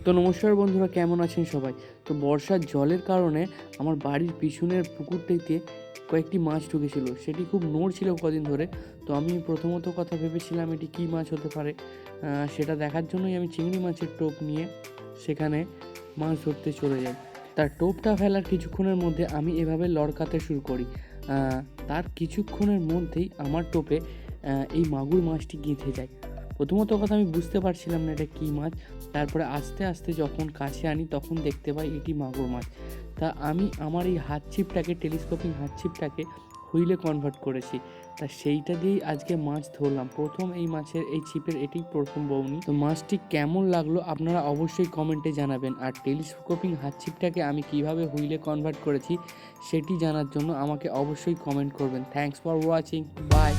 তো নমস্কার বন্ধুরা, কেমন আছেন সবাই? তো বর্ষার জলের কারণে আমার বাড়ির পিছনের পুকুরটিতে কয়েকটি মাছ ঢুকেছিল। সেটি খুব নড়ছিল কদিন ধরে। তো আমি প্রথমত কথা ভেবেছিলাম এটি কী মাছ হতে পারে। সেটা দেখার জন্যই আমি চিংড়ি মাছের টোপ নিয়ে সেখানে মাছ ধরতে চলে যাই। তার টোপটা ফেলার কিছুক্ষণের মধ্যে আমি এভাবে লড়কাতে শুরু করি। তার কিছুক্ষণের মধ্যেই আমার টোপে এই মাগুর মাছটি গেঁথে যায়। প্রথমত কথা আমি বুঝতে পারছিলাম না এটা কী মাছ। তারপরে আস্তে আস্তে যখন কাছে আনি তখন দেখতে পাই এটি মাগুর মাছ। তা আমি আমার এই হাত ছিপটাকে, টেলিস্কোপিং হাত ছিপটাকে হুইলে কনভার্ট করেছি। তা সেইটা দিয়েই আজকে মাছ ধরলাম। প্রথম এই মাছের এই ছিপের এটি প্রথম বউনি। তো মাছটি কেমন লাগলো আপনারা অবশ্যই কমেন্টে জানাবেন। আর টেলিস্কোপিং হাত ছিপটাকে আমি কিভাবে হুইলে কনভার্ট করেছি সেটি জানার জন্য আমাকে অবশ্যই কমেন্ট করবেন। Thanks for watching, by.